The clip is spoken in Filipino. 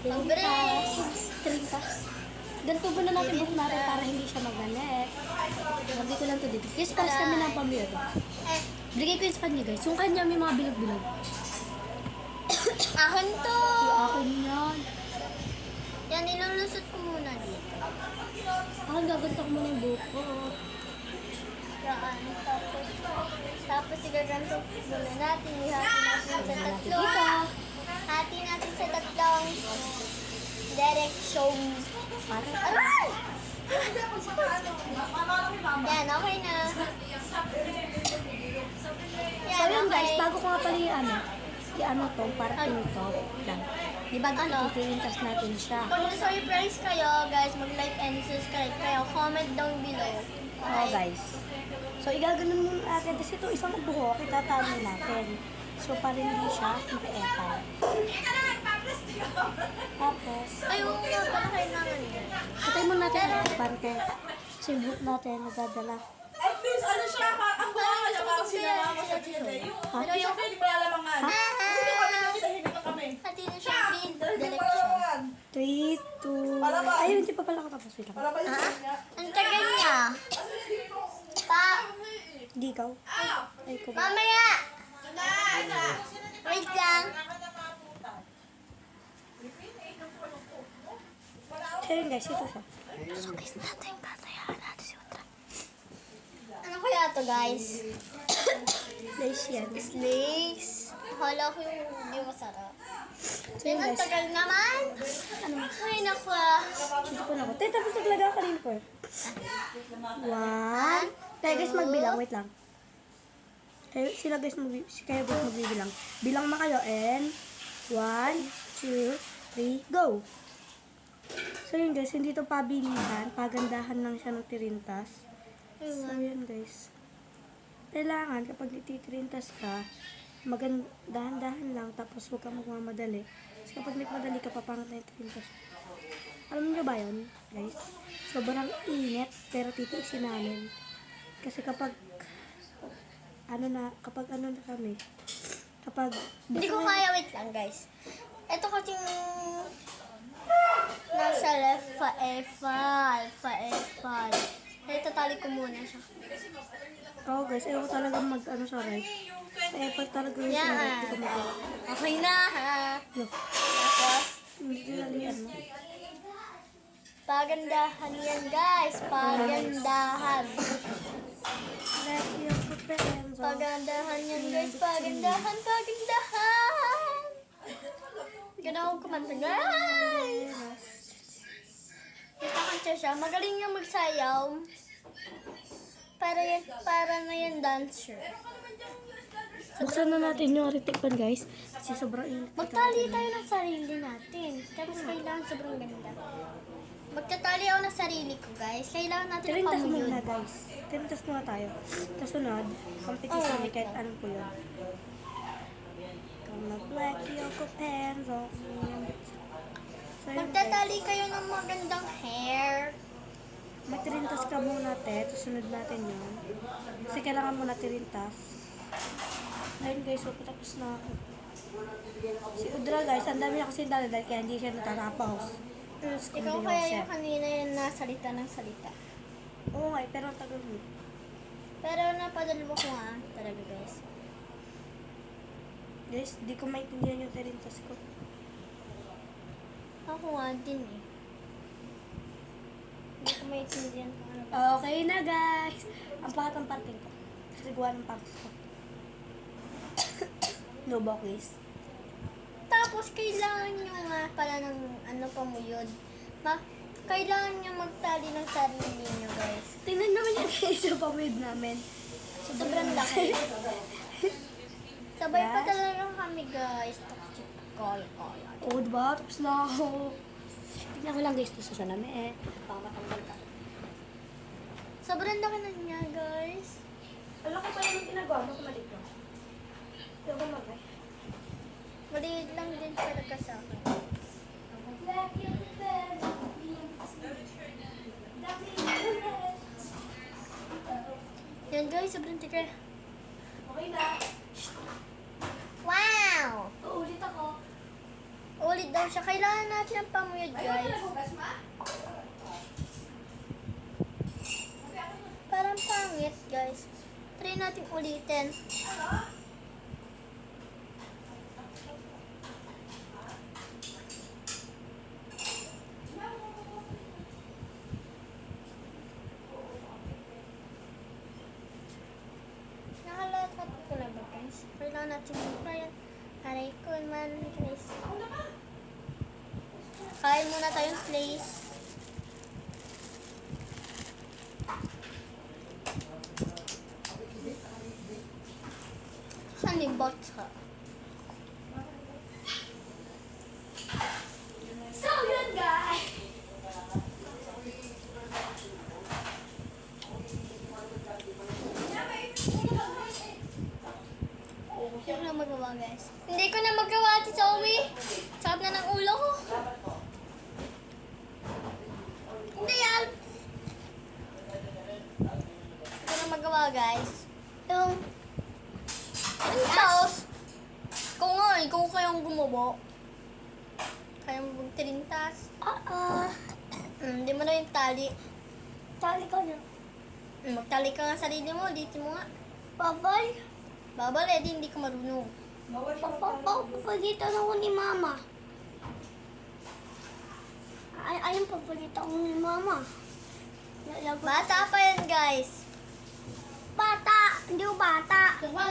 Trintas. Trintas. Ganito muna natin book natin para hindi siya magalit. Lagay ko lang to dito. Yes, pares kami ng pamilya. Bigay ko yun sa kanya guys. Yung kanya may mga bilog-bilog. Akin to! Yung akin yan. Yan, nilulusot ko muna dito. Akin gaganto ko muna yung buhok ko. Yan, tapos igaganto muna natin. Ihati natin sa tatlo. Hati natin sa tatlong direction. Parang, Aray! Yan, okay na. so yun guys, bago ko nga pala yung to, para to lang. Di ba titirintas natin siya? Kung na-surprise kayo, guys, mag-like and subscribe kayo. Comment down below. Oo guys. So igaganon muna natin. Kasi ito isang buhok, itatali natin. So para hindi siya maka-epal. Tapos, Ayun nga pala kailangan yun. patay muna natin ang parte. Kasi yung buhok natin nadadala. Ay, please, ano siya? Ang buha ka siya, parang sinama sa tina dayo. Pero yung Hindi mo lalamangan. Kasi di ko na tahimik na kami. hati na siya green Hindi mo direction. lalamangan. 3, 2, Para ba? ayun, hindi pa pala katapos. Wait lang. Para ba yung niya? Ang tagal niya. Pa, Hindi ikaw. Ay, ko ba? mamaya. Wait lang. So yun guys, ito siya. So guys, natin katayahan natin si Otra. Ano kaya to, guys? Guys, yan. Lace. Hala ko yung hindi masarap. So yun Ang guys, tagal naman. Ay, naku. dito po na ako. Tayo, tapos naglaga ka rin po. 1. Tayo guys, magbilang. Wait lang. Kayo guys magbibilang. Bilang na kayo and 1, 2, 3, go! So yun guys, hindi to pabilisan. Pagandahan lang siya ng tirintas. So yun guys. Kailangan kapag ititirintas ka, dahan-dahan lang tapos huwag kang magmamadali. Kasi kapag nagmadali ka, papangat na yung tirintas. Alam niyo ba yun, guys? Sobrang init, pero titiisin namin. Kasi kapag Hindi ko kaya, wait lang, guys. Ito kasing nasa left pa F5. Kaya tatali ko muna siya. Oo guys, ayaw ko talaga sa right. Kaya pag talaga yung sa right, hindi ko magawa. Okay na, ha? Look, Tapos, hindi nalian mo. pagandahan yan, guys. Pagandahan. Let your friends off. Pagandahan yan, guys. Pagandahan. Ganaw ko kumanta, guys. Nakakanta siya. Magaling niya magsayaw. Para na yan dancer. Buksan na natin yung retikpan guys. Kasi sobrang init. Magtali tayo ng sarili natin. Tapos kailangan sobrang ganda. Magtatali ako ng sarili ko, guys. Kailangan natin ng Tirintas pamuyod. muna guys. Tirintas muna tayo. Kasunod, competition Oh, ni kahit anong po yun. Gonna black Yoko pants off. So yun guys. Magtatali kayo ng magandang hair. Magtirintas ka muna te. Susunod natin yun. Kasi kailangan muna tirintas. Ayun guys, so patapos na ako. Si Udra guys, ang dami na kasi daladal kaya hindi siya natatapos. Ikaw kaya yung kanina yung nasalita ng salita. Oo nga, pero ang tagal mo. Pero napadalwa ko nga talaga, guys. Guys, di ko maintindihan yung tirintas ko. Ako nga din eh. Hindi ko maintindihan kung ano ba. Okay na guys. Ang pakat ang parting ko. Kasi gawa ng pangis ko. No bakis. Tapos, kailangan nyo nga pala ng pamuyod. Kailangan nyo magtali ng sarili nyo, guys. Tingnan naman yung guys sa pamid namin. Sobrang laki. Sabay pa talaga kami, guys. Kaya. Oo, diba? Tapos na ako. Tingnan ko lang guys, ito sa namin baka matanggal ka. Sobrang laki na niya, guys. Alam ko pa yung ginagawa mo, kumalik lang. Ito ko magay. Maliit lang din talaga sa akin. Yan, guys. Sobrang tika. Okay na. Wow! Uulit ako. Ulit daw siya. Kailangan natin ng pamuyod, guys. Parang pangit, guys. Try natin ulitin. Nakalatat ko na ba, guys? Kailangan natin mag-try. Aray ko, man, guys. Kain muna tayong slice. Saan yung botsa? So yun, guys. Hindi ko na magawa, guys. Hindi ko na magawa, Ate Zoe. Sarap na ng ulo ko. Hindi yan. Hindi ko na magawa, guys. Yung tapos, ikaw kayong gumawa. Kayang magtirintas. Hindi mo na yung tali. Tali ka na. Magtali ka nga sarili mo, dito mo nga. Babay. Babal, hindi ka marunong. Papagalitan ako ni Mama. Ayun, papagalitan ako ni Mama. Bata pa yan, guys. Bata! Hindi ko bata.